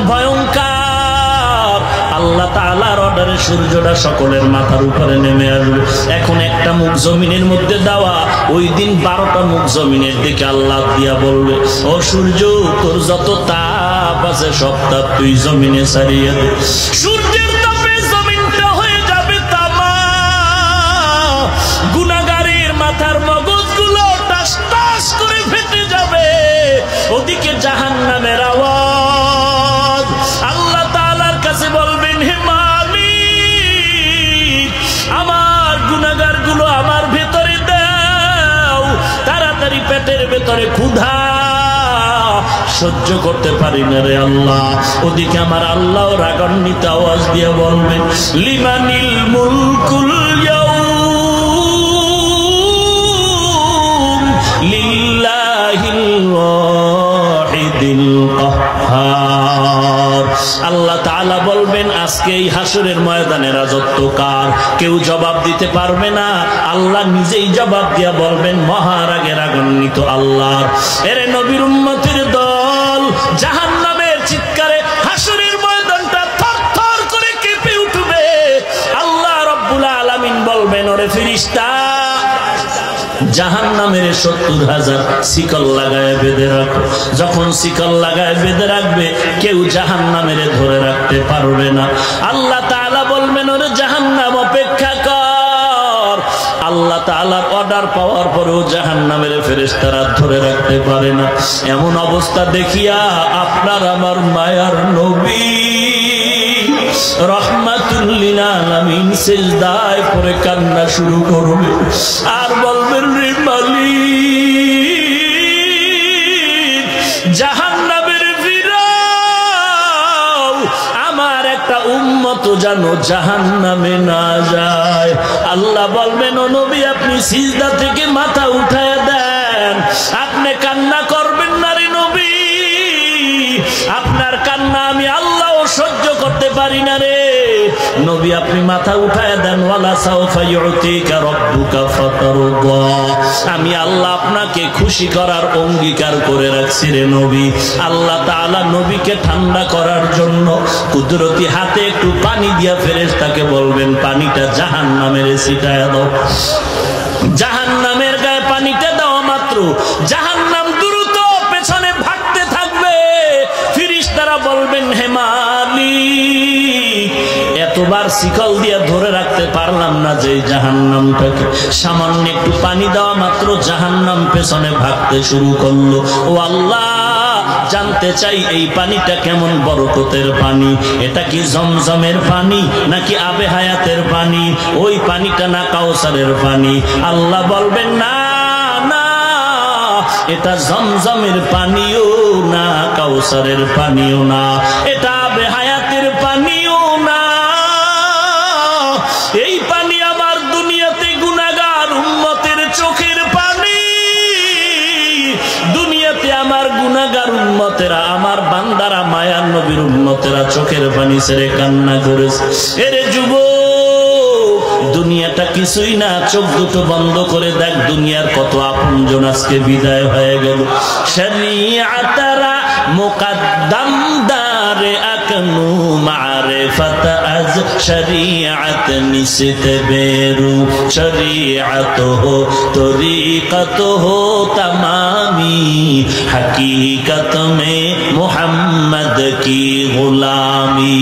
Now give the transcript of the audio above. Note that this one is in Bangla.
ভয়ঙ্কর। আল্লাহ তাআলার অর্ডারে সূর্যটা সকলের মাথার উপরে নেমে আসবে। এখন একটা মুখ জমিনের মধ্যে দেওয়া, ওই দিন 12টা মুখ জমিনের দিকে আল্লাহ দিয়া বলবে, ও সূর্য, তোর যত তাপ আছে সব তাপ তুই জমিনে ছাড়িয়ে দে। সূর্যের তাপে জমিনটা হয়ে যাবে তামা, গুনাহগারের মাথার মগজগুলো টাস টাস করে ফেটে যাবে। ওদিকে জাহান্নামের আওয়াজ। আল্লাহ তাআলার কাছে বলবেন, হে মালিক, আমার গুনাহগারগুলো আমার ভেতরে দাও, তাড়াতাড়ি পেটের ভেতরে ক্ষুধা সহ্য করতে পারি না রে আল্লাহ। ওদিকে আমার আল্লাহ রাগান্বিত আওয়াজ দিয়ে বলবেন, লিমানিল মুলকুল ইয়াউম লিল্লাহিল ওয়াহিদিল কাহ্হার। আল্লাহ তাআলা বলবেন, আজকে এই হাসরের ময়দানে রাজত্ব কার? কেউ জবাব দিতে পারবে না। আল্লাহ নিজেই জবাব দিয়া বলবেন, মহারাগে রাগান্বিত আল্লাহর। এরে নবীর উম্মতের দল, জাহান্নামের চিৎকারে হাসরের ময়দানটা থরথর করে কেঁপে উঠবে। আল্লাহ রাব্বুল আলামিন বলবেন, ওরে ফেরেশতা, জাহান্নামের 70,000 শিকল লাগায় বেঁধে রাখো। যখন শিকল লাগায় বেঁধে রাখবে, কেউ জাহান্নামের ধরে রাখতে পারবে না। আল্লাহ তাআলা বলবেন, ওরে জাহান্নাম, অপেক্ষা কর। আল্লাহ তাআলার অর্ডার পাওয়ার পরেও জাহান্নামের ফেরেশতারা ধরে রাখতে পারে না। এমন অবস্থা দেখিয়া আপনার আমার মায়ার নবী রাহমাতুল লিল আলামিন সিজদায় পড়ে কান্না শুরু করবে আর বলবেন, রে মালিক, জাহান্নামের ফিরাও, আমার একটা উম্মত যেন জাহান্নামে না যায়। আল্লাহ বলবেন, ও নবী, আপনি সিজদা থেকে মাথা উঠায় দেন। আপনি কান্না করবেন না রে নবী, আপনার কান্না আমি আল্লাহ সহ্য করতে পারি না রে নবী। আপনি মাথা উঠায় দেন, ওয়ালা সাউফা ইউতিকা রাব্বুকা ফাতারদা। আমি আল্লাহ আপনাকে খুশি করার অঙ্গীকার করে রাখছি রে নবী। আল্লাহ তাআলা নবীকে ঠান্ডা করার জন্য কুদরতি হাতে একটু পানি দিয়া ফেরেশতাকে বলবেন, পানিটা জাহান্নামের ছিটায় দাও। জাহান্নামের গায়ে পানিটা দেওয়া মাত্র জাহান্নাম দ্রুত পেছনে ভাগতে থাকবে। ফেরেশতারা বলবেন, হে মালিক, এতবার শিকল দিয়ে ধরে রাখতে পারলাম না যে জাহান্নামটাকে। সামান্য একটু পানি দেওয়া মাত্র জাহান্নাম পেছনে ভাগতে শুরু করলো। ও আল্লাহ, জানতে চাই এই পানিটা কেমন বরকতের পানি? এটা কি জমজমের পানি নাকি আবে হায়াতের পানি? ওই পানিটা না কাউসারের পানি? আল্লাহ বলবেন, না না, এটা জমজমের পানিও না, কাউসারের পানিও না, এটা আবে হায়াতের পানিও না। এই পানি আমার দুনিয়াতে গুনাহগার উম্মতের চোখের পানি। দুনিয়াতে আমার গুনাহগার উম্মতেরা, আমার বান্দারা, মায়ার নবীর উম্মতেরা চোখের পানি ছেড়ে কান্না করেছে। এরে যুবক, দুনিয়াটা কিছুই না, চোখ দুটো বন্ধ করে দেখ, দুনিয়ার কত আপনজন আজকে বিদায় হয়ে গেল। শরিয়াতারা মুকদ্দম দারে আকনু মারিফাত আজ শরিয়াত নিসত বেরু শরিয়াত হো তরিকত হো তমামি হकीकत में मोहम्मद की गुलामी।